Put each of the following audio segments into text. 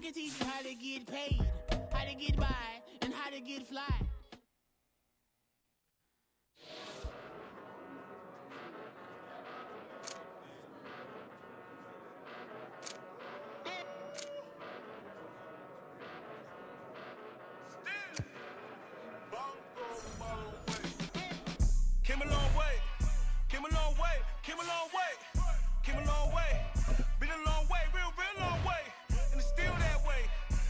can teach you how to get paid, how to get by, and how to get fly. Came a long way, came a long way, came a long way, came a long way. Been a long way, real long way. And it's still that way,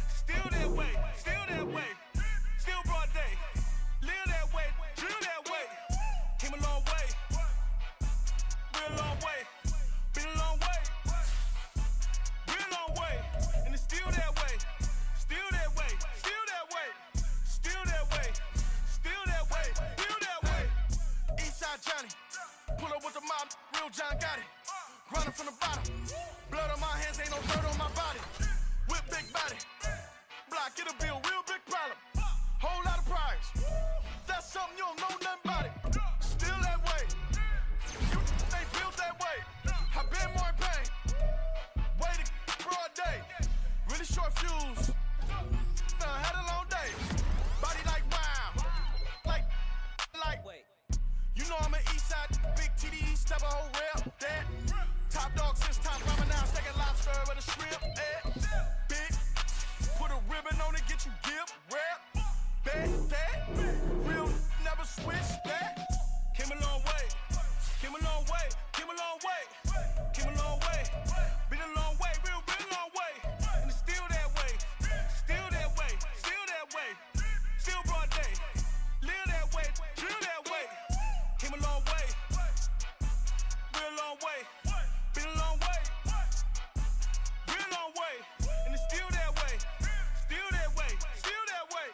still that way, still that way. Still broad day, live that way, drill that way. Came a long way, real long way. Been a long way, real long way. And it's still that way, still that way, still that way, still that way, still that way, still that way. Eastside Johnny, pull up with the mob, real John got it. Grinding from the bottom, blood on my hands, ain't no dirt on my body. Whip big body, block, get a bill, real big problem. Whole lot of prize, that's something you don't know nothing about it. Still that way, you ain't built that way. I been more in pain, way to broad day. Really short fuse, had a long day. Body like wow, like. Wait. You know I'm an Eastside, big TDE, step a whole rep, that. Top dog since top ramen now, second lobster with a shrimp, big, put a ribbon on it, get you give, rap, bet, that. Real, never switch, that. Came a long way, came a long way, came a long way, came a long way. Been a long way, real long way. And it's still that way, still that way, still that way. Still broad day, live that way, drill that way. Came a long way, real long way. Been a long way, real long way. And it's still that way, still that way, still that way,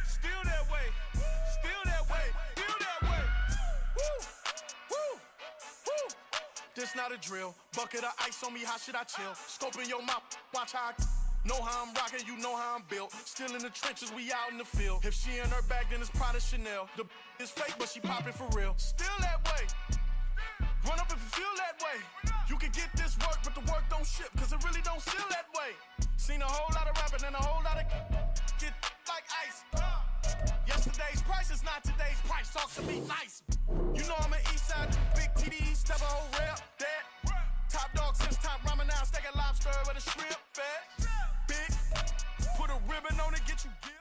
still that way, still that way, still that way. Woo, woo, woo. This not a drill, bucket of ice on me, how should I chill? Scoping your mouth, watch how I know how I'm rocking, you know how I'm built. Still in the trenches, we out in the field. If she in her bag, then it's Prada Chanel. The is fake, but she popping for real. Still that way. Run up if you feel that way. You can get this work, but the work don't ship, cause it really don't feel that way. Seen a whole lot of rapping and a whole lot of get like ice. Yesterday's price is not today's price. Talk to me nice. You know I'm an Eastside, big TDE, step a whole rep, that. Top dog since top ramen now, steak and lobster with a shrimp, fat. Big, put a ribbon on it, get you give.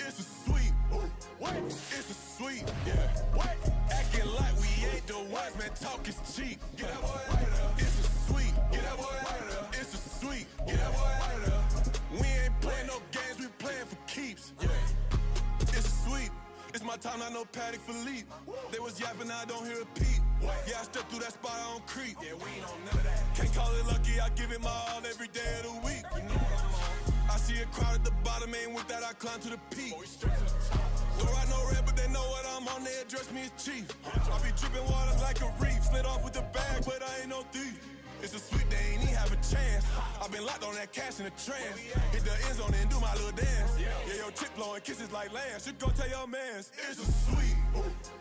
It's a sweet, what? It's a sweet, yeah. What? Acting like we ain't the ones, man. Talk is cheap. Get that boy out of there. It's a sweet, get that boy out of there. It's a sweet, get that boy out of there. We ain't playing no games, we playing for keeps. Yeah. It's sweet. It's my time, not no Paddock Philippe. They was yapping, I don't hear a peep. Yeah, I step through that spot, I don't creep. Yeah, we ain't on none of that. Can't call it lucky, I give it my all every day of the week. You know what I'm on. I see a crowd at the bottom, ain't with that, I climb to the peak. Don't ride no red, but they know what I'm on, they address me as chief. I be dripping waters like a reef, slid off with the bag, but I ain't no thief. It's a sweet, they ain't even have a chance. I been locked on that cash in a trance. Hit the end zone and do my little dance. Yeah, your chick blowing kisses like Lance. You go tell your mans. It's a sweet.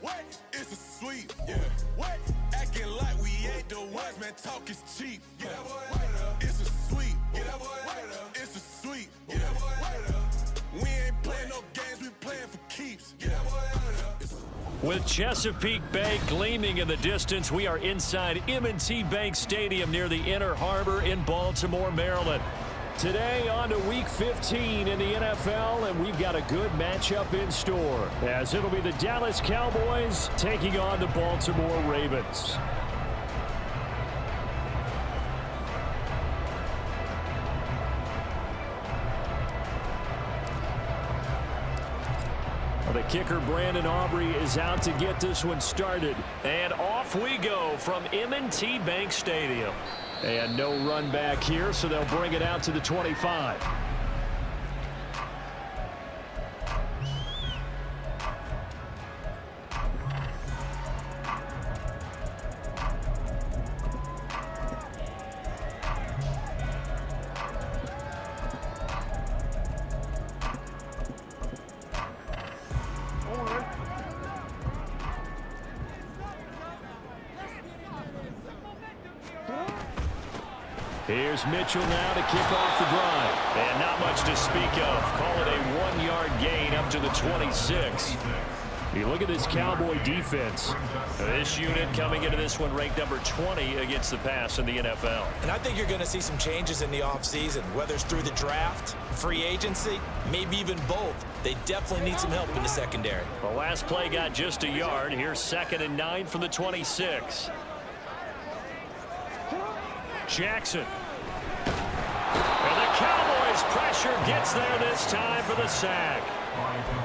What? It's a sweet. Yeah. What? Acting like we ain't the ones, man. Talk is cheap. Get that boy right up. It's a sweet. Get that boy right up. It's a sweet. Get that boy right up. We ain't playing no games, we playing for keeps. Get that boy right up. With Chesapeake Bay gleaming in the distance, we are inside M&T Bank Stadium near the Inner Harbor in Baltimore, Maryland. Today on to Week 15 in the NFL, and we've got a good matchup in store, as it'll be the Dallas Cowboys taking on the Baltimore Ravens. The kicker, Brandon Aubrey, is out to get this one started. And off we go from M&T Bank Stadium. And no run back here, so they'll bring it out to the 25. Here's Mitchell now to kick off the drive. And not much to speak of. Call it a 1-yard gain up to the 26. You look at this Cowboy defense. This unit coming into this one ranked number 20 against the pass in the NFL. And I think you're going to see some changes in the offseason, whether it's through the draft, free agency, maybe even both. They definitely need some help in the secondary. The last play got just a yard. Here's 2nd and 9 from the 26. Jackson. And the Cowboys pressure gets there this time for the sack.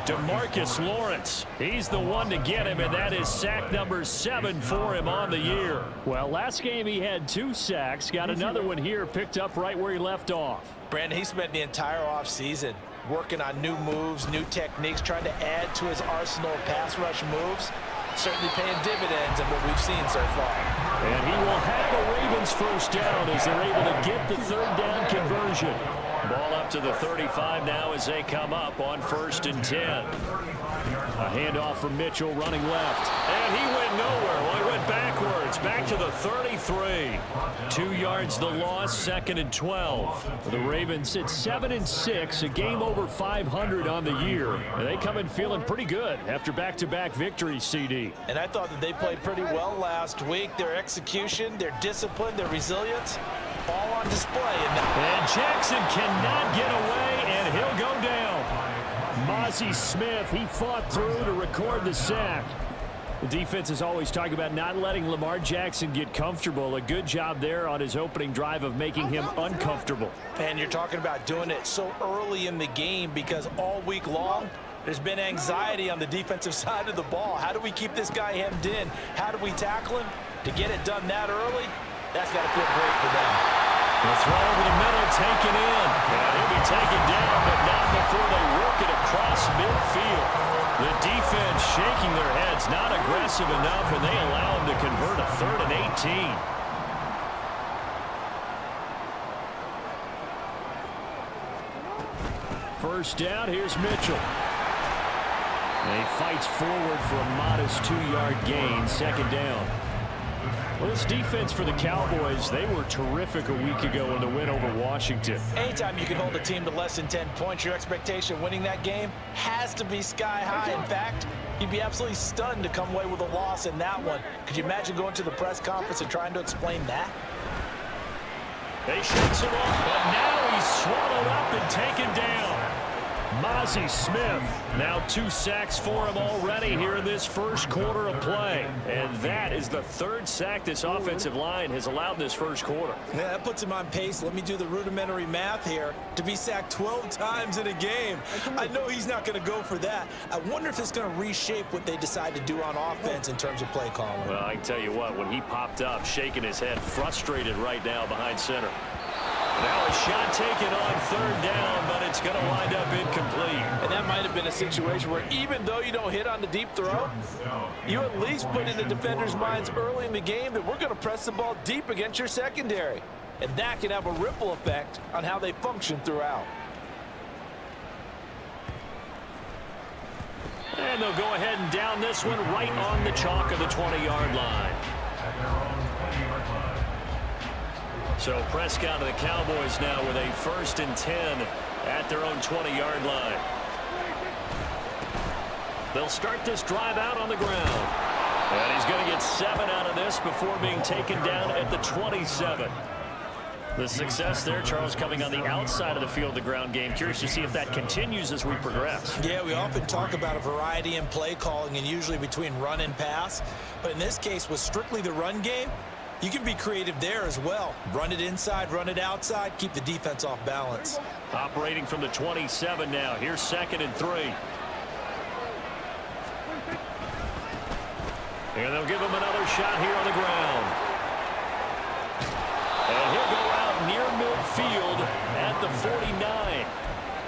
DeMarcus Lawrence, he's the one to get him, and that is sack number 7 for him on the year. Well, last game he had 2 sacks, got another one here, picked up right where he left off. Brandon, he spent the entire offseason working on new moves, new techniques, trying to add to his arsenal of pass rush moves. Certainly paying dividends in what we've seen so far. And he will have the Ravens first down as they're able to get the 3rd down conversion. Ball up to the 35 now as they come up on 1st and 10. A handoff from Mitchell running left. And he went nowhere. Well, he went backwards. Back to the 33. 2 yards the loss, 2nd and 12. The Ravens at 7-6, a game over 500 on the year. And they come in feeling pretty good after back-to-back victories, CD. And I thought that they played pretty well last week. Their execution, their discipline, their resilience, all on display. And Jackson cannot get away, and he'll go down. Mozzie Smith, he fought through to record the sack. The defense is always talking about not letting Lamar Jackson get comfortable. A good job there on his opening drive of making him uncomfortable. And you're talking about doing it so early in the game because all week long, there's been anxiety on the defensive side of the ball. How do we keep this guy hemmed in? How do we tackle him? To get it done that early, that's got to feel great for them. The throw over the middle, taken in. And he'll be taken down, but not before they work it across midfield. The defense shaking their heads, not aggressive enough, and they allow him to convert a 3rd and 18. First down, here's Mitchell. And he fights forward for a modest 2-yard gain, 2nd down. Well, this defense for the Cowboys, they were terrific a week ago in the win over Washington. Anytime you can hold a team to less than 10 points, your expectation of winning that game has to be sky high. In fact, you'd be absolutely stunned to come away with a loss in that one. Could you imagine going to the press conference and trying to explain that? They shakes him off, but now he's swallowed up and taken down. Mozzie Smith, now 2 sacks for him already here in this first quarter of play. And that is the 3rd sack this offensive line has allowed in this first quarter. Yeah, that puts him on pace. Let me do the rudimentary math here. To be sacked 12 times in a game. I know he's not going to go for that. I wonder if it's going to reshape what they decide to do on offense in terms of play calling. Well, I can tell you what, when he popped up, shaking his head, frustrated right now behind center. Now a shot taken on 3rd down, but it's going to wind up incomplete. And that might have been a situation where even though you don't hit on the deep throw, you at least put in the defender's minds early in the game that we're going to press the ball deep against your secondary. And that can have a ripple effect on how they function throughout. And they'll go ahead and down this one right on the chalk of the 20-yard line. So Prescott and the Cowboys now with a 1st and 10 at their own 20-yard line. They'll start this drive out on the ground. And he's going to get 7 out of this before being taken down at the 27. The success there, Charles, coming on the outside of the field, the ground game. Curious to see if that continues as we progress. Yeah, we often talk about a variety in play calling and usually between run and pass. But in this case, with strictly the run game, you can be creative there as well. Run it inside, run it outside, keep the defense off balance. Operating from the 27 now. Here's 2nd and 3. And they'll give him another shot here on the ground. And he'll go out near midfield at the 49.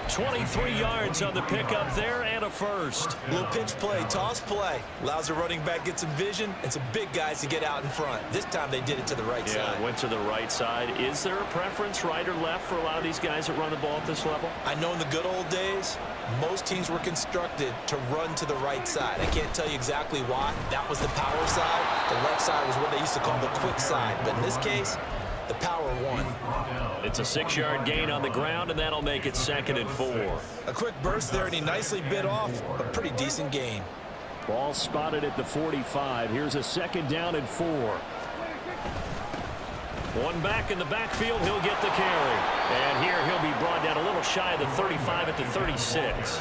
23 yards on the pickup there and a first. Little pitch play, toss play. Allows the running back to get some vision and some big guys to get out in front. This time they did it to the right side. Yeah, went to the right side. Is there a preference, right or left, for a lot of these guys that run the ball at this level? I know in the good old days, most teams were constructed to run to the right side. I can't tell you exactly why. That was the power side. The left side was what they used to call the quick side. But in this case, the power won. It's a 6-yard gain on the ground, and that'll make it 2nd and 4. A quick burst there, and he nicely bit off a pretty decent gain. Ball spotted at the 45. Here's a 2nd down and 4. One back in the backfield. He'll get the carry. And here he'll be brought down a little shy of the 35 at the 36.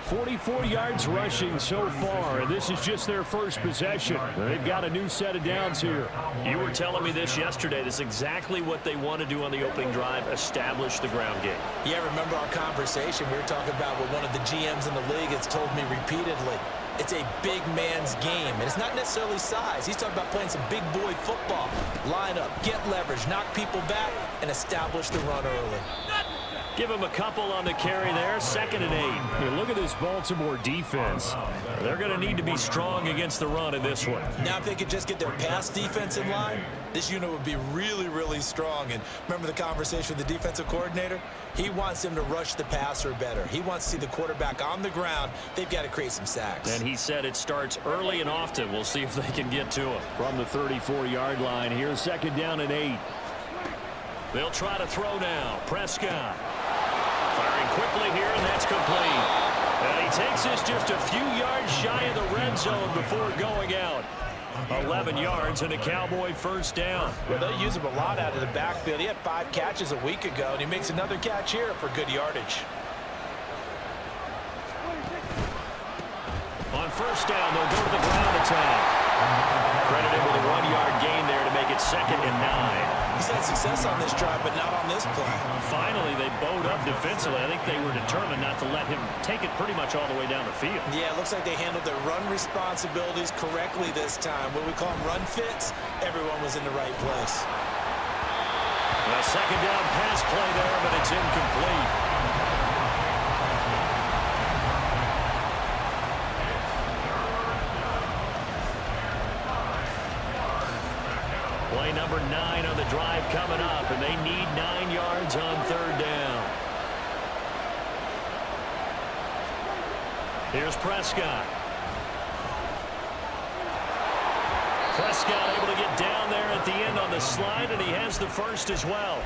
44 yards rushing so far, and this is just their first possession. They've got a new set of downs here. You were telling me this yesterday. This is exactly what they want to do on the opening drive, establish the ground game. Yeah, remember our conversation? We were talking about what one of the GMs in the league has told me repeatedly. It's a big man's game, and it's not necessarily size. He's talking about playing some big boy football. Line up, get leverage, knock people back, and establish the run early. Give him a couple on the carry there. 2nd and 8. Hey, look at this Baltimore defense. They're going to need to be strong against the run in this one. Now if they could just get their pass defense in line, this unit would be really, really strong. And remember the conversation with the defensive coordinator? He wants them to rush the passer better. He wants to see the quarterback on the ground. They've got to create some sacks. And he said it starts early and often. We'll see if they can get to him. From the 34-yard line, here's 2nd down and 8. They'll try to throw now. Prescott. Firing quickly here, and that's complete. And he takes this just a few yards shy of the red zone before going out. 11 yards and a Cowboy first down. Well, they use him a lot out of the backfield. He had 5 catches a week ago, and he makes another catch here for good yardage. On first down, they'll go to the ground attack. Credited with a 1-yard gain there to make it 2nd and 9. He's had success on this drive, but not on this play. Finally, they bowed up defensively. I think they were determined not to let him take it pretty much all the way down the field. Yeah, it looks like they handled their run responsibilities correctly this time. What we call them run fits, everyone was in the right place. A 2nd down pass play there, but it's incomplete. Play number 9 on the drive coming up, and they need 9 yards on 3rd down. Here's Prescott. Prescott able to get down there at the end on the slide, and he has the first as well.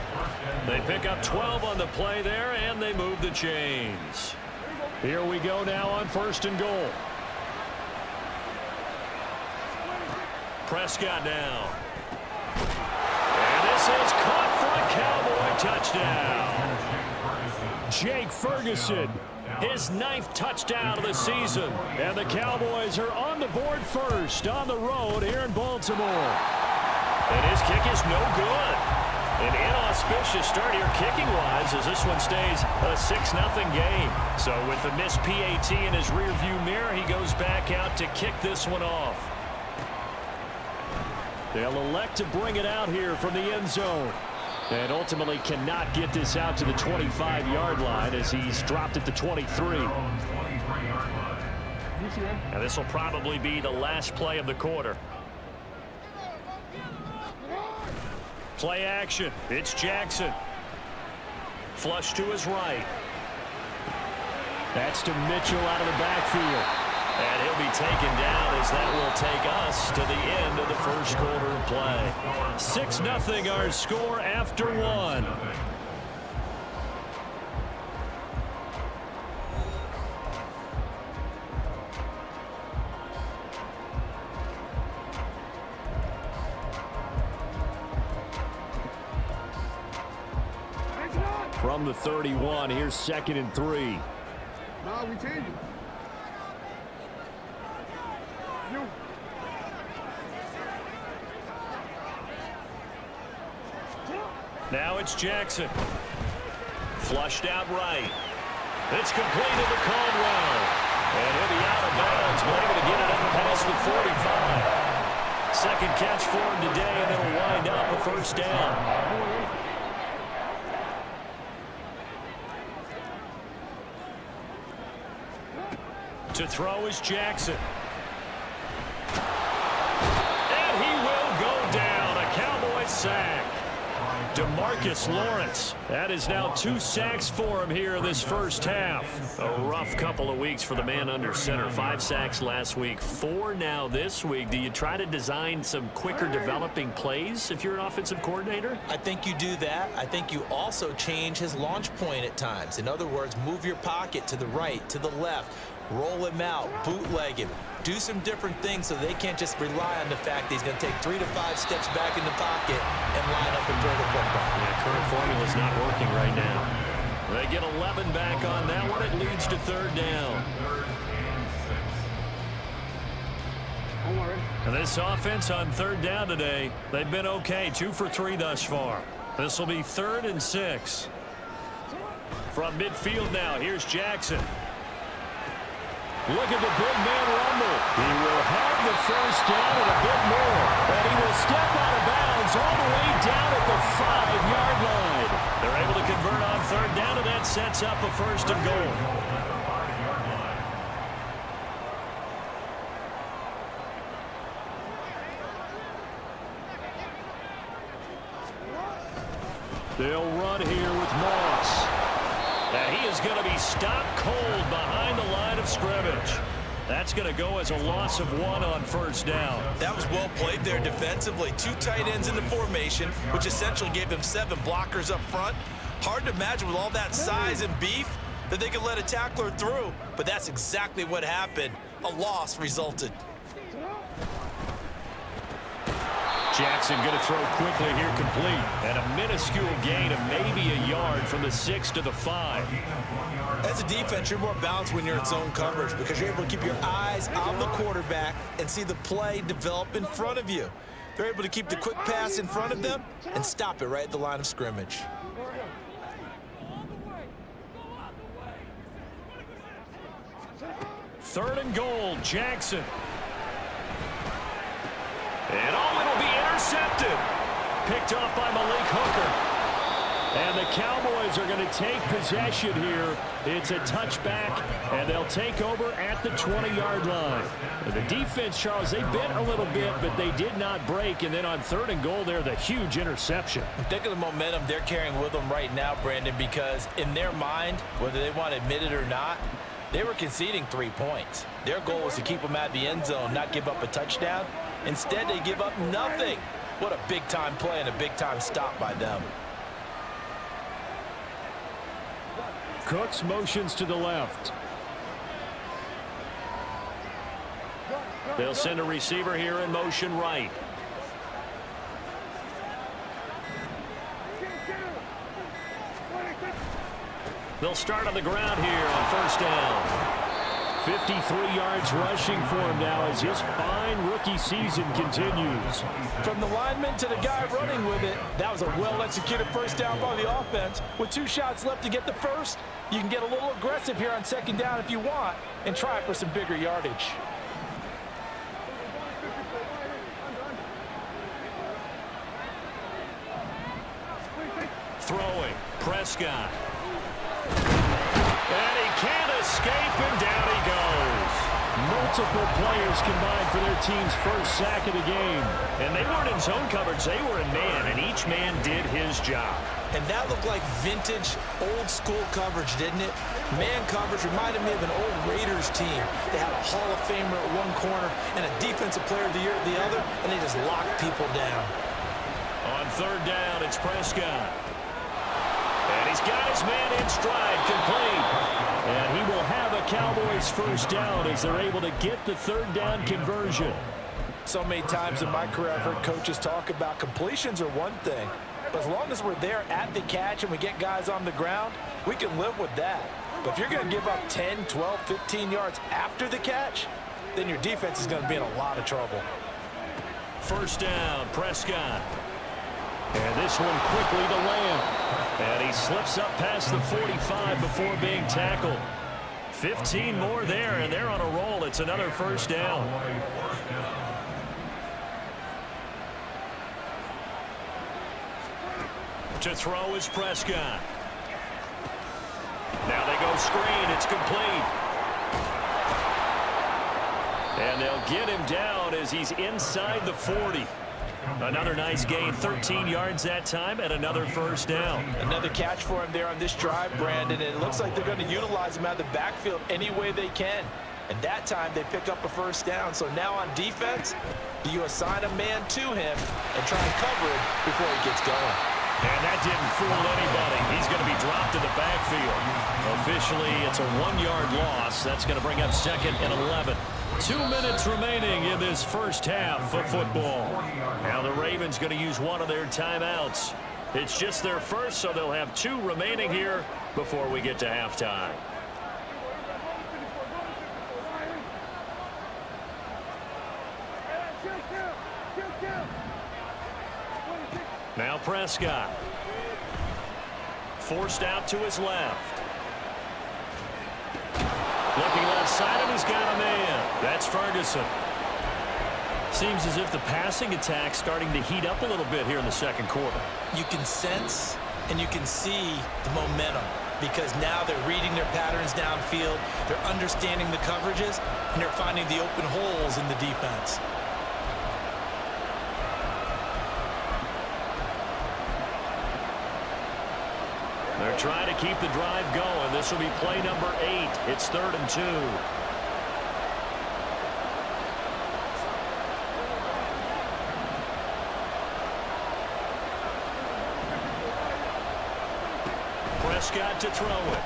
They pick up 12 on the play there, and they move the chains. Here we go now on 1st and goal. Prescott now. This is caught for a Cowboy touchdown. Jake Ferguson, his 9th touchdown of the season. And the Cowboys are on the board first on the road here in Baltimore. And his kick is no good. An inauspicious start here kicking-wise as this one stays a 6-0 game. So with the missed PAT in his rearview mirror, he goes back out to kick this one off. They'll elect to bring it out here from the end zone. And ultimately cannot get this out to the 25-yard line as he's dropped at the 23. And this will probably be the last play of the quarter. Play action. It's Jackson. Flush to his right. That's to Mitchell out of the backfield. And he'll be taken down as that will take us to the end of the first quarter of play. 6-0 our score after 1. From the 31, here's 2nd and 3. No, we change it. Now it's Jackson. Flushed out right. It's completed to Caldwell. And he'll be out of bounds, but able to get it up past the 45. Second catch for him today, and it'll wind up a first down. To throw is Jackson. And he will go down. A Cowboys sack. DeMarcus Lawrence. That is now 2 sacks for him here in this first half. A rough couple of weeks for the man under center. 5 sacks last week, 4 now this week. Do you try to design some quicker developing plays if you're an offensive coordinator? I think you do that. I think you also change his launch point at times. In other words, move your pocket to the right, to the left. Roll him out, bootleg him, do some different things so they can't just rely on the fact that he's going to take 3 to 5 steps back in the pocket and line up and throw the football. Yeah, current formula is not working right now. They get 11 back on that one. It leads to third down. And this offense on third down today, they've been okay. 2 for 3 thus far. This will be 3rd and 6. From midfield now, here's Jackson. Look at the big man rumble. He will have the first down and a bit more. And he will step out of bounds all the way down at the 5-yard line. They're able to convert on third down, and that sets up a 1st and goal. They'll run here with Moss. And he is going to be stopped cold behind the line of scrimmage. That's going to go as a loss of 1 on first down. That was well played there defensively. 2 tight ends in the formation, which essentially gave them 7 blockers up front. Hard to imagine with all that size and beef that they could let a tackler through, but that's exactly what happened. A loss resulted. Jackson going to throw quickly here, complete. And a minuscule gain of maybe a yard from the 6 to the 5. As a defense, you're more balanced when you're in zone coverage because you're able to keep your eyes on the quarterback and see the play develop in front of you. They're able to keep the quick pass in front of them and stop it right at the line of scrimmage. Third and goal, Jackson. And it'll be intercepted. Picked off by Malik Hooker. And the Cowboys are going to take possession here. It's a touchback, and they'll take over at the 20-yard line. And the defense, Charles, they bit a little bit, but they did not break. And then on third and goal there, the huge interception. Think of the momentum they're carrying with them right now, Brandon, because in their mind, whether they want to admit it or not, they were conceding 3 points. Their goal was to keep them at the end zone, not give up a touchdown. Instead, they give up nothing. What a big-time play and a big-time stop by them. Cooks motions to the left. They'll send a receiver here in motion right. They'll start on the ground here on first down. 53 yards rushing for him now as his fine rookie season continues. From the lineman to the guy running with it, that was a well-executed first down by the offense. With 2 shots left to get the first, you can get a little aggressive here on second down if you want and try for some bigger yardage. Throwing, Prescott. And he can't escape, and down he goes. Multiple players combined for their team's first sack of the game. And they weren't in zone coverage, they were in man, and each man did his job. And that looked like vintage, old-school coverage, didn't it? Man coverage reminded me of an old Raiders team. They had a Hall of Famer at one corner and a Defensive Player of the Year at the other, and they just locked people down. On third down, it's Prescott. And he's got his man in stride, complete. And he will have a Cowboys first down as they're able to get the third down conversion. So many times in my career I've heard coaches talk about completions are one thing. But as long as we're there at the catch and we get guys on the ground, we can live with that. But if you're going to give up 10, 12, 15 yards after the catch, then your defense is going to be in a lot of trouble. First down, Prescott. And this one quickly to Lamb. And he slips up past the 45 before being tackled. 15 more there, and they're on a roll. It's another first down. To throw is Prescott. Now they go screen. It's complete. And they'll get him down as he's inside the 40. Another nice gain, 13 yards that time, and another first down. Another catch for him there on this drive, Brandon, and it looks like they're going to utilize him out of the backfield any way they can. And that time they pick up a first down. So now on defense, do you assign a man to him and try and cover him before he gets going? And that didn't fool anybody. He's going to be dropped in the backfield. Officially, it's a 1-yard loss. That's going to bring up 2nd and 11. 2 minutes remaining in this first half of football. Now the Ravens going to use one of their timeouts. It's just their first, so they'll have 2 remaining here before we get to halftime. Now Prescott. Forced out to his left. Looking left side, and he's got a man. That's Ferguson. Seems as if the passing attack's starting to heat up a little bit here in the second quarter. You can sense and you can see the momentum because now they're reading their patterns downfield, they're understanding the coverages, and they're finding the open holes in the defense. They're trying to keep the drive going. This will be play number 8. It's 3rd and 2. Prescott to throw it.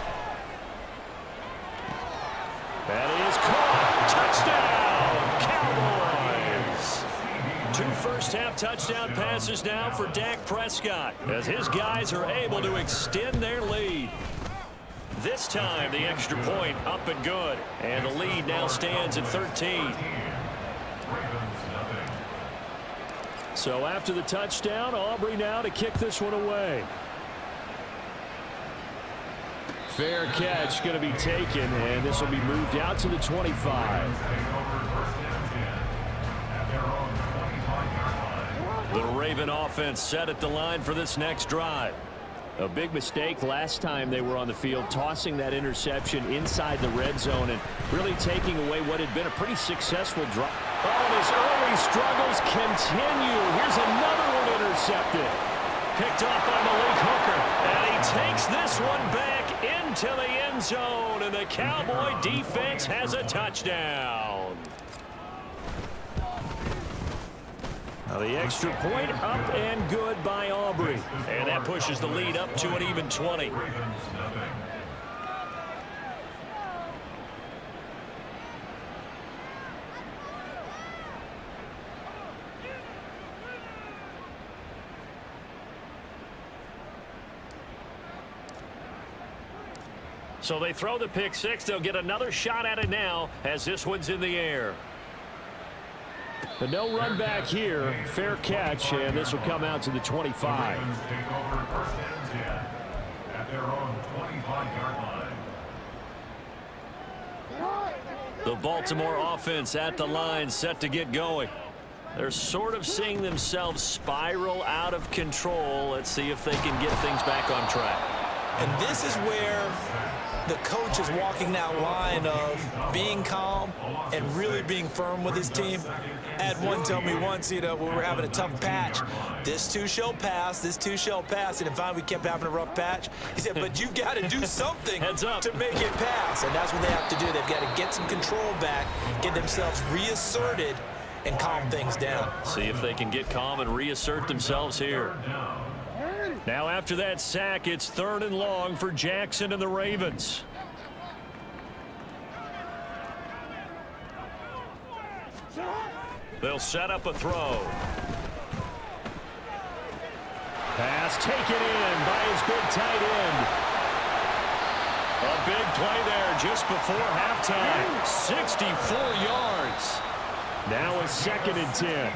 That is caught. Touchdown, Cowboys. 2 first-half touchdown passes now for Dak Prescott as his guys are able to extend their lead. This time, the extra point up and good. And the lead now stands at 13. So after the touchdown, Aubrey now to kick this one away. Fair catch going to be taken, and this will be moved out to the 25. The Raven offense set at the line for this next drive. A big mistake last time they were on the field, tossing that interception inside the red zone and really taking away what had been a pretty successful drive. Oh, and his early struggles continue. Here's another one intercepted. Picked off by Malik Hooker, and he takes this one back into the end zone, and the Cowboy defense has a touchdown. Now the extra point up and good by Aubrey, and that pushes the lead up to an even 20. So they throw the pick six. They'll get another shot at it now as this one's in the air. But no run back here. Fair catch, and this will come out to the 25. The Baltimore offense at the line, set to get going. They're sort of seeing themselves spiral out of control. Let's see if they can get things back on track. And this is where the coach is walking that line of being calm and really being firm with his team. I had one tell me once, when we were having a tough patch, this too shall pass, this too shall pass. And if we kept having a rough patch, he said, but you've got to do something to make it pass. And that's what they have to do. They've got to get some control back, get themselves reasserted, and calm things down. See if they can get calm and reassert themselves here. Now after that sack, it's 3rd and long for Jackson and the Ravens. They'll set up a throw. Pass taken in by his big tight end. A big play there just before halftime. 64 yards. Now a 2nd and 10.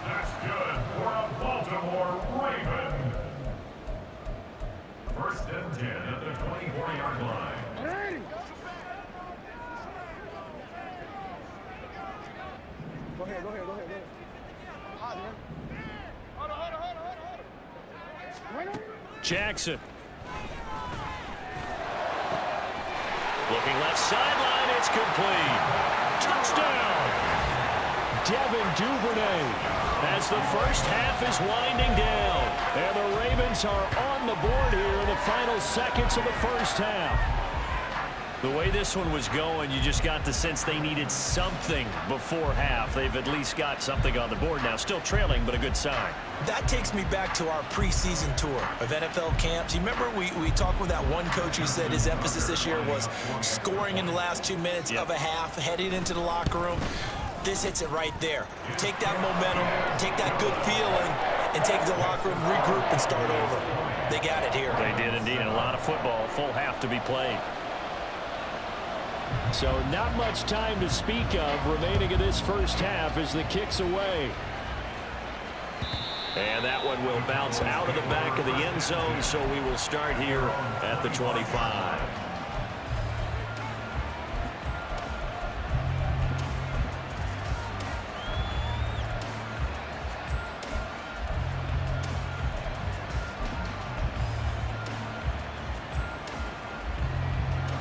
That's good for a Baltimore Raven. 1st and 10 at the 24-yard line. Go ahead. Hold on. Jackson. Looking left sideline, it's complete. Touchdown! Devin Duvernay as the first half is winding down. And the Ravens are on the board here in the final seconds of the first half. The way this one was going, you just got the sense they needed something before half. They've at least got something on the board now. Still trailing, but a good sign. That takes me back to our preseason tour of NFL camps. You remember we talked with that one coach who said his emphasis this year was scoring in the last 2 minutes of a half, heading into the locker room. This hits it right there. Take that momentum, take that good feeling, and take it to the locker room, regroup, and start over. They got it here. They did indeed. And a lot of football, full half to be played. So not much time to speak of remaining in this first half as the kick's away. And that one will bounce out of the back of the end zone, so we will start here at the 25.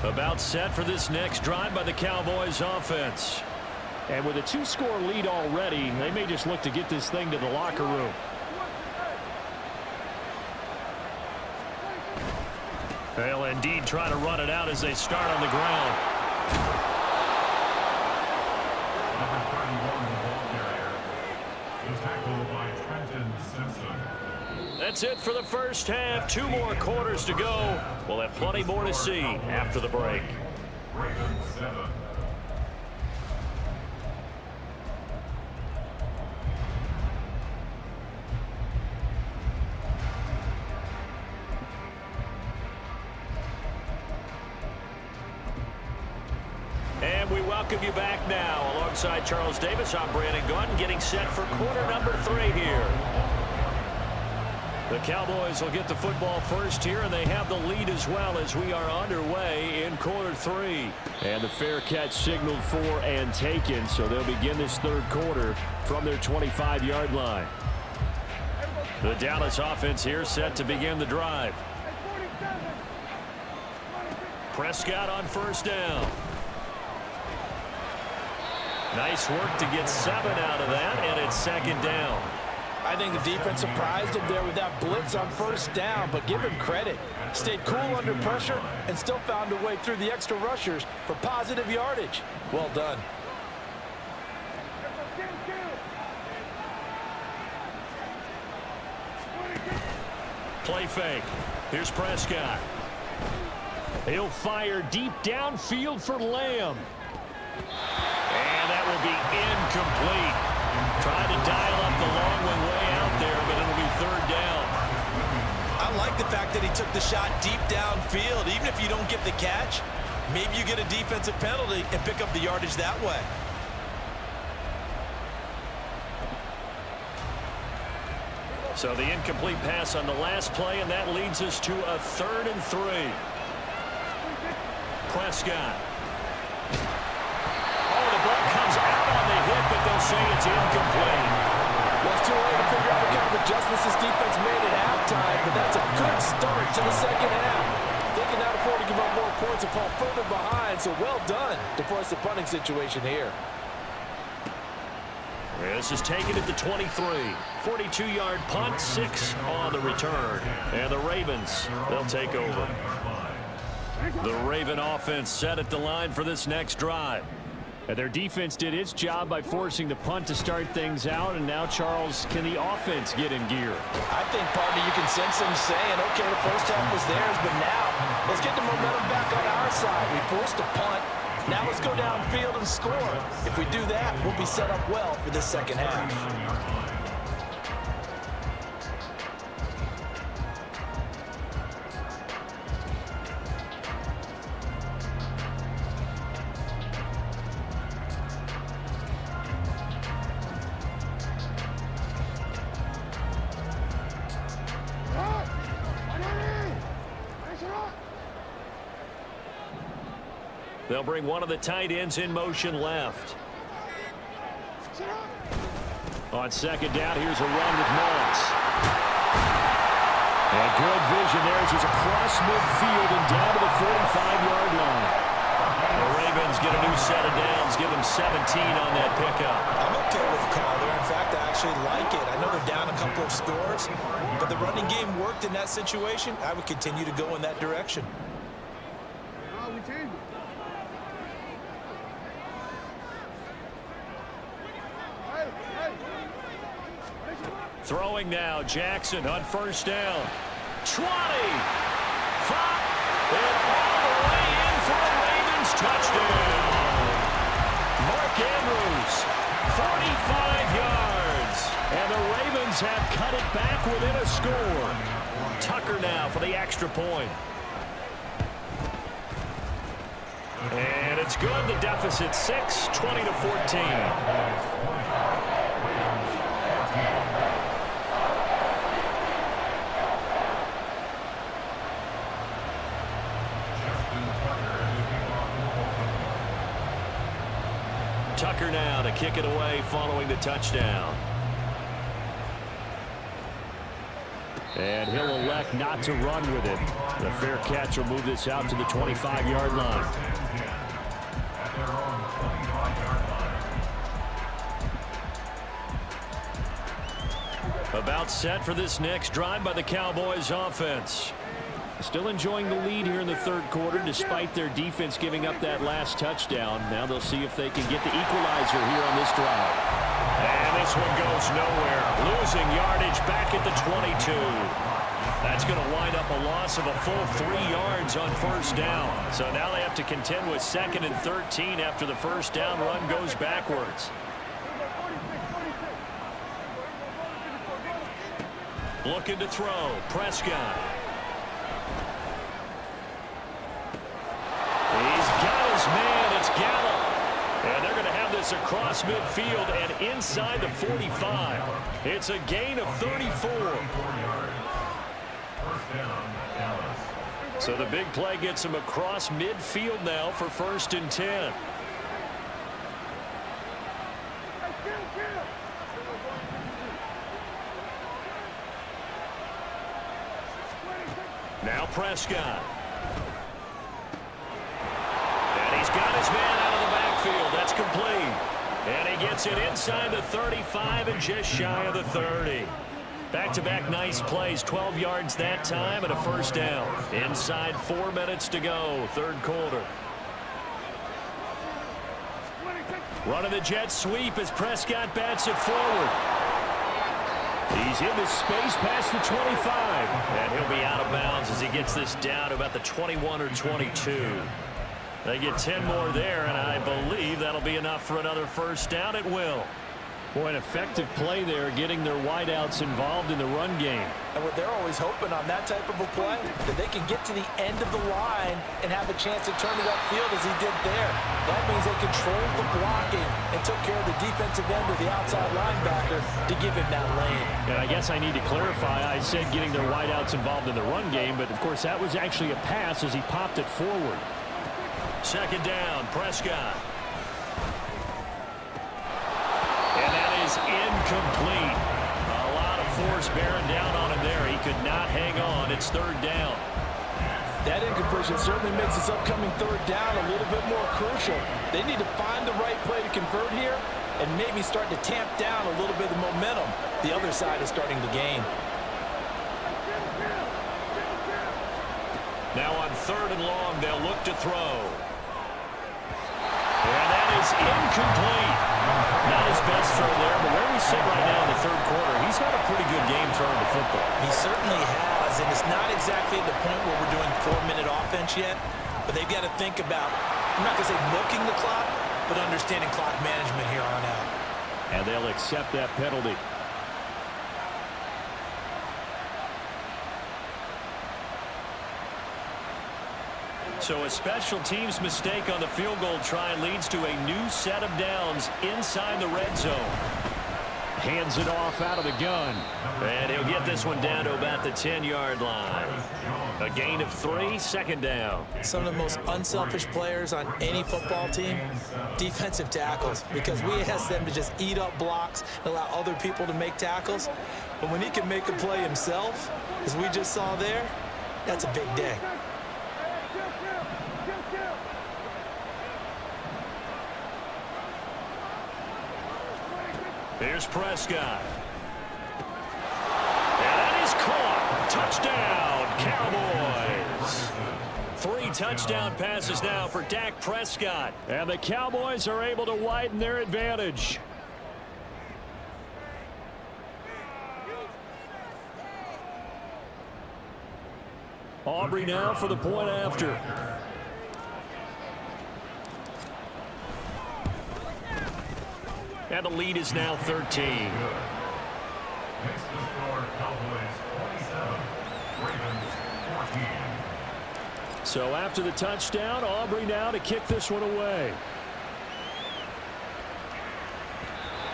About set for this next drive by the Cowboys offense. And with a 2-score lead already, they may just look to get this thing to the locker room. They'll indeed try to run it out as they start on the ground. Number 31, the ball carrier. The tackle by Trenton Simpson. That's it for the first half. 2 more quarters to go. We'll have plenty more to see after the break. Ravens 7. And we welcome you back now. Alongside Charles Davis, I'm Brandon Gunn, getting set for quarter number 3 here. The Cowboys will get the football first here, and they have the lead as well as we are underway in quarter 3. And the fair catch signaled for and taken, so they'll begin this third quarter from their 25-yard line. The Dallas offense here set to begin the drive. Prescott on first down. Nice work to get 7 out of that, and it's second down. I think the defense surprised him there with that blitz on first down, but give him credit. Stayed cool under pressure and still found a way through the extra rushers for positive yardage. Well done. Play fake. Here's Prescott. He'll fire deep downfield for Lamb. And that will be incomplete. Trying to dial up the long one way out there, but it'll be third down. I like the fact that he took the shot deep downfield. Even if you don't get the catch, maybe you get a defensive penalty and pick up the yardage that way. So the incomplete pass on the last play, and that leads us to a 3rd and 3. Prescott. Oh, the ball comes out on the hit, but they'll say it's incomplete. Well, it's too early to figure out what kind of adjustments this defense made at halftime, but that's a good start to the second half. They can now afford to give up more points and fall further behind, so well done to force the punting situation here. This is taken at the 23. 42-yard punt, 6 on the return. And the Ravens, they'll take over. The Raven offense set at the line for this next drive. And their defense did its job by forcing the punt to start things out. And now, Charles, can the offense get in gear? I think, partner, you can sense them saying, okay, the first half was theirs, but now let's get the momentum back on our side. We forced a punt. Now let's go downfield and score. If we do that, we'll be set up well for this second half. They'll bring one of the tight ends in motion left. On second down, here's a run with Mullins. And good vision there as he's across midfield and down to the 45-yard line. The Ravens get a new set of downs, give them 17 on that pickup. I'm okay with the call there. In fact, I actually like it. I know they're down a couple of scores, but the running game worked in that situation. I would continue to go in that direction. No, we changed it. Throwing now, Jackson on first down. 20, 5, and all the way in for a Ravens touchdown. Mark Andrews, 45 yards. And the Ravens have cut it back within a score. Tucker now for the extra point. And it's good. The deficit 6, 20-14. Tucker now to kick it away following the touchdown. And he'll elect not to run with it. The fair catch will move this out to the 25-yard line. About set for this next drive by the Cowboys offense. Still enjoying the lead here in the third quarter despite their defense giving up that last touchdown. Now they'll see if they can get the equalizer here on this drive. And this one goes nowhere. Losing yardage back at the 22. That's going to wind up a loss of a full 3 yards on first down. So now they have to contend with 2nd and 13 after the first down run goes backwards. Looking to throw. Prescott. He's got his man. It's Gallup. And they're going to have this across midfield and inside the 45. It's a gain of 34. So the big play gets him across midfield now for 1st and 10. Now Prescott. And he's got his man out of the backfield. That's complete. And he gets it inside the 35 and just shy of the 30. Back-to-back nice plays. 12 yards that time and a first down. Inside 4 minutes to go. Third quarter. Running the jet sweep as Prescott bats it forward. He's in the space past the 25. And he'll be out of bounds as he gets this down to about the 21 or 22. They get 10 more there, and I believe that'll be enough for another first down. It will. Boy, an effective play there, getting their wideouts involved in the run game. And what they're always hoping on that type of a play, that they can get to the end of the line and have a chance to turn it upfield as he did there. That means they controlled the blocking and took care of the defensive end or the outside linebacker to give him that lane. And I guess I need to clarify, I said getting their wideouts involved in the run game, but of course that was actually a pass as he popped it forward. Second down, Prescott. And that is incomplete. A lot of force bearing down on him there. He could not hang on. It's third down. That incompletion certainly makes this upcoming third down a little bit more crucial. They need to find the right play to convert here and maybe start to tamp down a little bit of momentum. The other side is starting to gain. Now on third and long, they'll look to throw. And that is incomplete. Not his best throw there, but where we sit right now in the third quarter, he's had a pretty good game throwing the football. He certainly has, and it's not exactly at the point where we're doing 4-minute offense yet, but they've got to think about, I'm not going to say milking the clock, but understanding clock management here on out. And they'll accept that penalty. So a special teams mistake on the field goal try leads to a new set of downs inside the red zone. Hands it off out of the gun. And he'll get this one down to about the 10-yard line. A gain of 3, second down. Some of the most unselfish players on any football team, defensive tackles, because we ask them to just eat up blocks and allow other people to make tackles. But when he can make a play himself, as we just saw there, that's a big day. Here's Prescott. And that is caught. Touchdown, Cowboys. 3 touchdown passes now for Dak Prescott. And the Cowboys are able to widen their advantage. Aubrey now for the point after. And the lead is now 13. Makes the score Cowboys 27, Ravens 14. So after the touchdown, Aubrey now to kick this one away.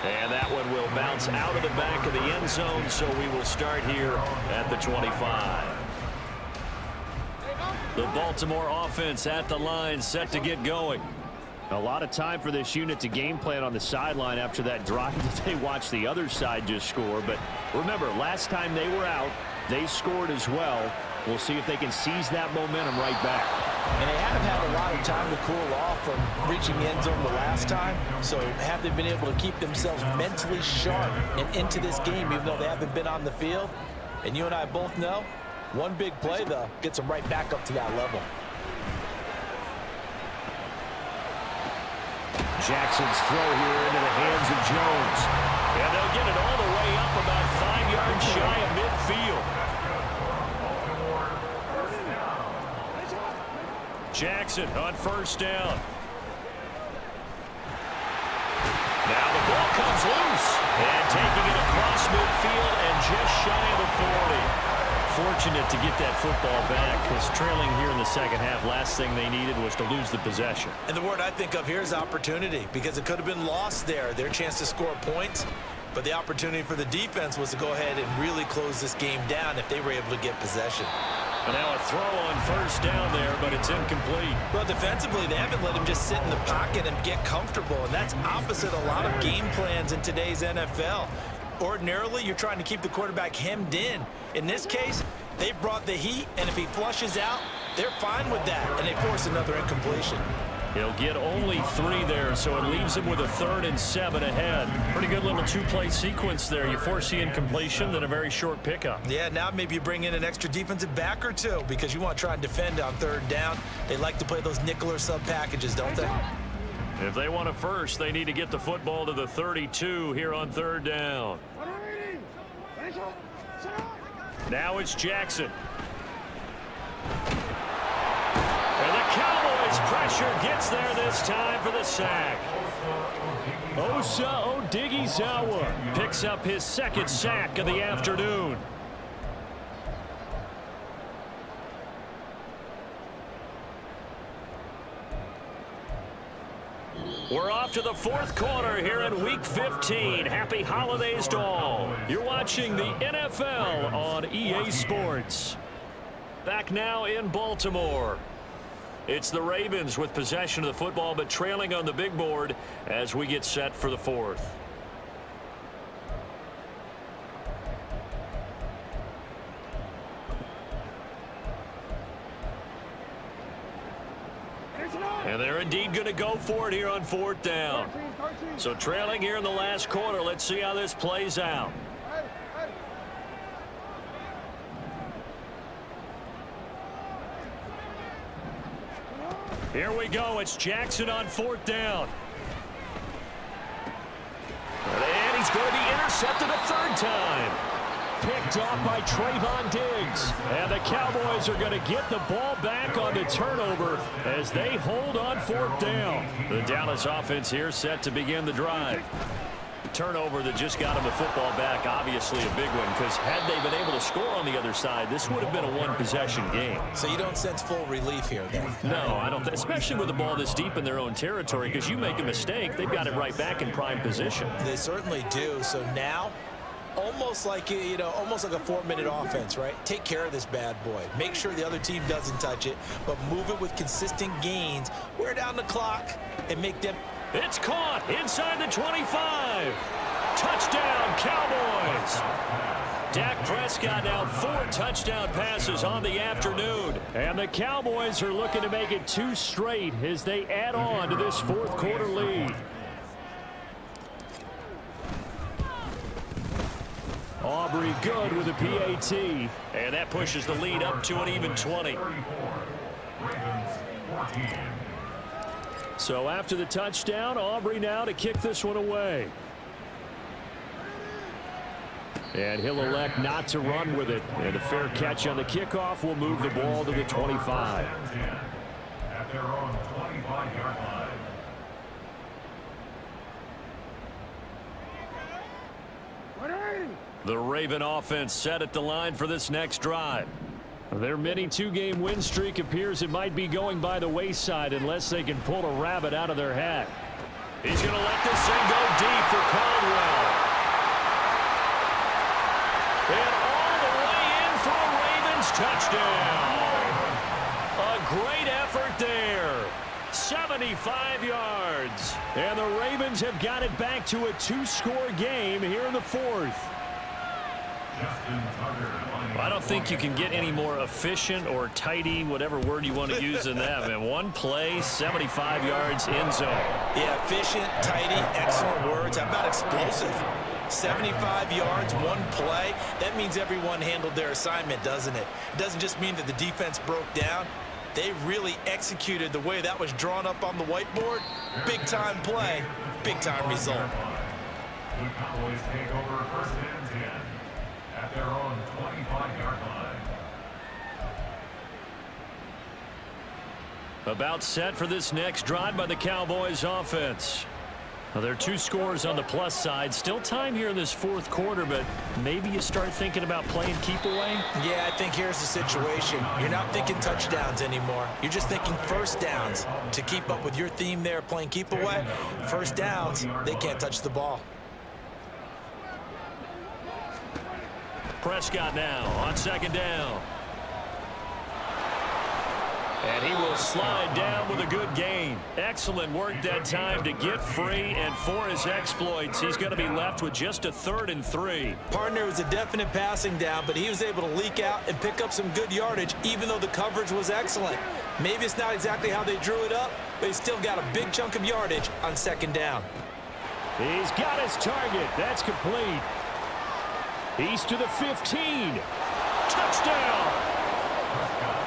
And that one will bounce out of the back of the end zone, so we will start here at the 25. The Baltimore offense at the line, set to get going. A lot of time for this unit to game plan on the sideline after that drive that they watched the other side just score. But remember, last time they were out, they scored as well. We'll see if they can seize that momentum right back. And they haven't had a lot of time to cool off from reaching the end zone the last time. So have they been able to keep themselves mentally sharp and into this game, even though they haven't been on the field? And you and I both know, one big play, though, gets them right back up to that level. Jackson's throw here into the hands of Jones. And they'll get it all the way up about 5 yards shy of midfield. Jackson on first down. Now the ball comes loose. And taking it across midfield and just shy of the 40. Fortunate to get that football back, because trailing here in the second half, last thing they needed was to lose the possession. And the word I think of here is opportunity, because it could have been lost there, their chance to score points. But the opportunity for the defense was to go ahead and really close this game down if they were able to get possession. And now a throw on first down there, but it's incomplete. Well, defensively, they haven't let him just sit in the pocket and get comfortable, and that's opposite a lot of game plans in today's NFL. Ordinarily, you're trying to keep the quarterback hemmed in. In this case, they brought the heat, and if he flushes out, they're fine with that, and they force another incompletion. He'll get only 3 there, so it leaves him with a 3rd and 7 ahead. Pretty good little 2-play sequence there. You force the incompletion, then a very short pickup. Yeah, now maybe you bring in an extra defensive back or two, because you want to try and defend on 3rd down. They like to play those nickel or sub packages, don't they? If they want a first, they need to get the football to the 32 here on 3rd down. Now it's Jackson. And the Cowboys pressure gets there this time for the sack. Osa Odighizuwa picks up his 2nd sack of the afternoon. We're off to the 4th quarter here in Week 15. Happy holidays to all. You're watching the NFL on EA Sports. Back now in Baltimore. It's the Ravens with possession of the football, but trailing on the big board as we get set for the 4th. And they're indeed going to go for it here on 4th down. So trailing here in the last quarter. Let's see how this plays out. Here we go. It's Jackson on 4th down. And he's going to be intercepted a 3rd time. Picked off by Trayvon Diggs. And the Cowboys are going to get the ball back on the turnover as they hold on 4th down. The Dallas offense here set to begin the drive. turnover that just got them the football back, obviously a big one, because had they been able to score on the other side, this would have been a one-possession game. So you don't sense full relief here, then? No, I don't, especially with the ball this deep in their own territory, because you make a mistake, they've got it right back in prime position. They certainly do. So now, almost like a 4-minute offense, right? Take care of this bad boy. Make sure the other team doesn't touch it, but move it with consistent gains. Wear down the clock and make them. It's caught inside the 25. Touchdown, Cowboys. Dak Prescott now 4 touchdown passes on the afternoon. And the Cowboys are looking to make it 2 straight as they add on to this fourth quarter lead. Aubrey good with a PAT. And that pushes the lead up to an even 20. So after the touchdown, Aubrey now to kick this one away. And he'll elect not to run with it. And a fair catch on the kickoff will move the ball to the 25. At their own 25-yard line. The Raven offense set at the line for this next drive. Their mini 2-game win streak appears it might be going by the wayside unless they can pull a rabbit out of their hat. He's going to let this thing go deep for Caldwell. And all the way in for a Ravens touchdown. A great effort there. 75 yards. And the Ravens have got it back to a 2-score game here in the fourth. I don't think you can get any more efficient or tidy, whatever word you want to use in that. Man, one play, 75 yards, end zone. Yeah, efficient, tidy, excellent words. How about explosive? 75 yards, one play. That means everyone handled their assignment, doesn't it? It doesn't just mean that the defense broke down. They really executed the way that was drawn up on the whiteboard. Big-time play, big-time result. The Cowboys take over first and 10 at their own 25-yard line. About set for this next drive by the Cowboys offense. Well, there are 2 scores on the plus side. Still time here in this fourth quarter, but maybe you start thinking about playing keep away? Yeah, I think here's the situation. You're not thinking touchdowns anymore. You're just thinking first downs. To keep up with your theme there, playing keep away, first downs, they can't touch the ball. Prescott now on second down. And he will slide down with a good gain. Excellent work that time to get free, and for his exploits, he's going to be left with just a 3rd and 3. Partner was a definite passing down, but he was able to leak out and pick up some good yardage, even though the coverage was excellent. Maybe it's not exactly how they drew it up, but he still got a big chunk of yardage on second down. He's got his target. That's complete. He's to the 15. Touchdown.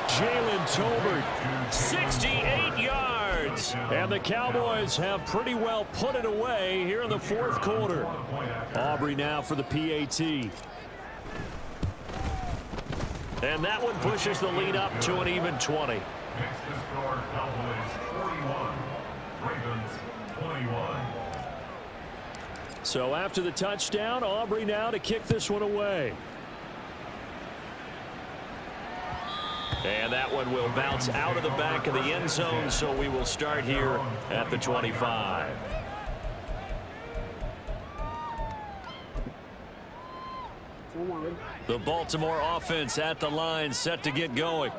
Jalen Tolbert, 68 yards. And the Cowboys have pretty well put it away here in the fourth quarter. Aubrey now for the PAT. And that one pushes the lead up to an even 20. Next to score, Cowboys 41, Ravens 21. So after the touchdown, Aubrey now to kick this one away. And that one will bounce out of the back of the end zone, so we will start here at the 25. The Baltimore offense at the line, set to get going.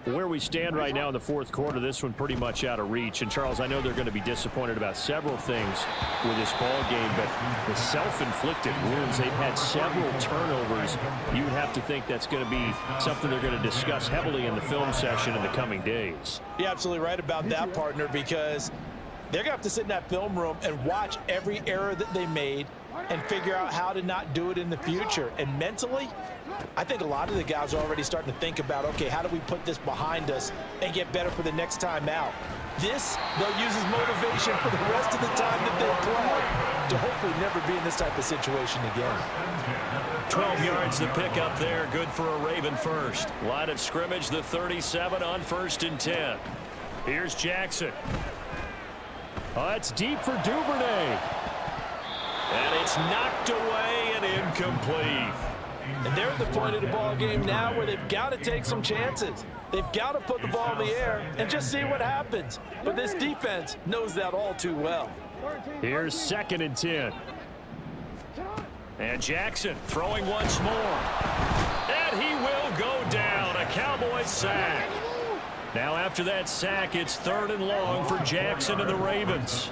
Where we stand right now in the fourth quarter, this one pretty much out of reach. And, Charles, I know they're going to be disappointed about several things with this ball game, but the self-inflicted wounds, they've had several turnovers. You would have to think that's going to be something they're going to discuss heavily in the film session in the coming days. You're absolutely right about that, partner, because they're going to have to sit in that film room and watch every error that they made and figure out how to not do it in the future. And mentally, I think a lot of the guys are already starting to think about, okay, how do we put this behind us and get better for the next time out? This, they'll use as motivation for the rest of the time that they play to hopefully never be in this type of situation again. 12 yards to pick up there. Good for a Raven first. Line of scrimmage, the 37 on 1st and 10. Here's Jackson. It's deep for Duvernay. And it's knocked away and incomplete. And they're at the point of the ball game now where they've got to take some chances. They've got to put the ball in the air and just see what happens. But this defense knows that all too well. Here's 2nd and 10. And Jackson throwing once more. And he will go down. A Cowboys sack. Now after that sack, it's 3rd and long for Jackson and the Ravens.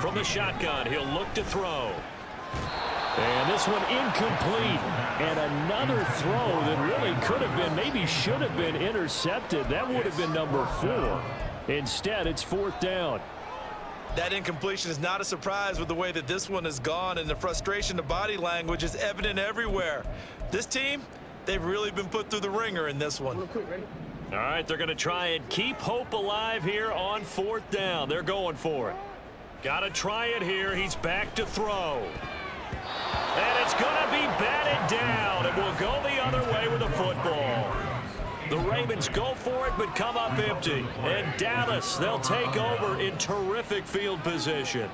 From the shotgun, he'll look to throw. And this one incomplete. And another throw that really could have been, maybe should have been intercepted. That would have been number 4. Instead, it's 4th down. That incompletion is not a surprise with the way that this one has gone, and the frustration, the body language is evident everywhere. This team, they've really been put through the ringer in this one. All right, they're going to try and keep hope alive here on 4th down. They're going for it. Got to try it here. He's back to throw. And it's going to be batted down. It will go the other way with the football. The Ravens go for it, but come up empty. And Dallas, they'll take over in terrific field position.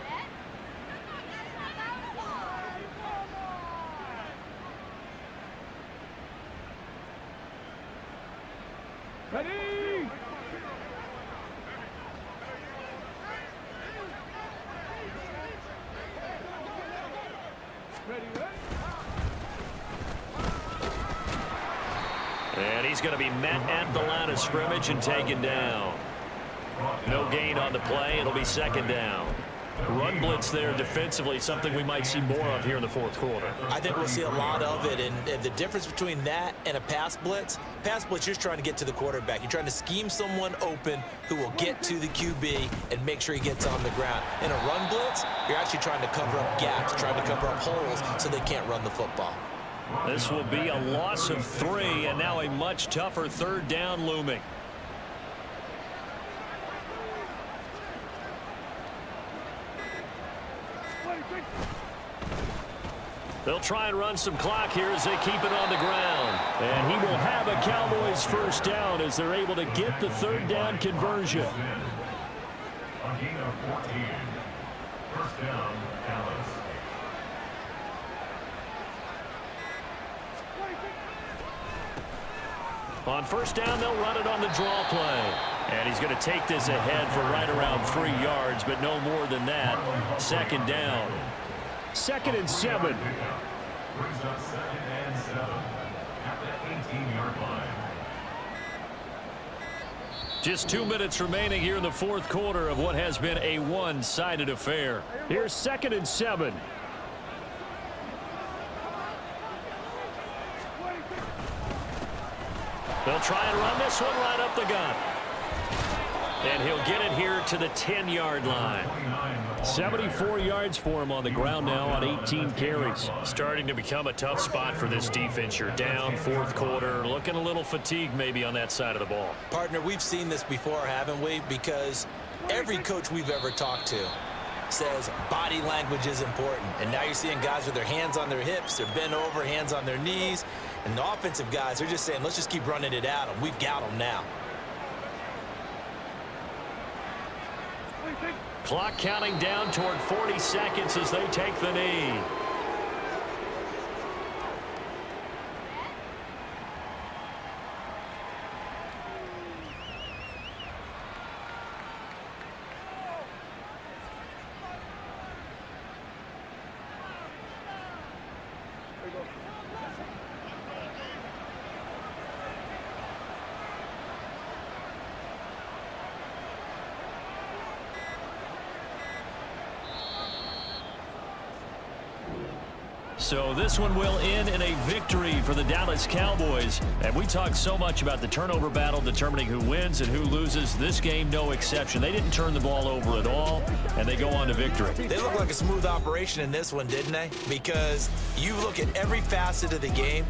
Ready? And he's going to be met at the line of scrimmage and taken down. No gain on the play. It'll be 2nd down. Run blitz there defensively, something we might see more of here in the 4th quarter. I think we'll see a lot of it, and the difference between that and a pass blitz, you're just trying to get to the quarterback. You're trying to scheme someone open who will get to the QB and make sure he gets on the ground. In a run blitz, you're actually trying to cover up gaps, trying to cover up holes so they can't run the football. This will be a loss of 3, and now a much tougher 3rd down looming. They'll try and run some clock here as they keep it on the ground. And he will have a Cowboys 1st down as they're able to get the 3rd down conversion. A gain of 14. 1st down, Dallas. On 1st down, they'll run it on the draw play. And he's going to take this ahead for right around 3 yards, but no more than that. 2nd down. 2nd and 7. Brings up 2nd and 7 at the 18-yard line. Just 2 minutes remaining here in the 4th quarter of what has been a one-sided affair. Here's 2nd and 7. They'll try and run this one right up the gut. And he'll get it here to the 10-yard line. 74 yards for him on the ground now on 18 carries. Starting to become a tough spot for this defense. You're down 4th quarter, looking a little fatigued maybe on that side of the ball. Partner, we've seen this before, haven't we? Because every coach we've ever talked to says body language is important. And now you're seeing guys with their hands on their hips, they're bent over, hands on their knees. And the offensive guys, they're just saying, let's just keep running it at them. We've got them now. Clock counting down toward 40 seconds as they take the knee. So this one will end in a victory for the Dallas Cowboys. And we talked so much about the turnover battle determining who wins and who loses. This game, no exception. They didn't turn the ball over at all, and they go on to victory. They look like a smooth operation in this one, didn't they? Because you look at every facet of the game,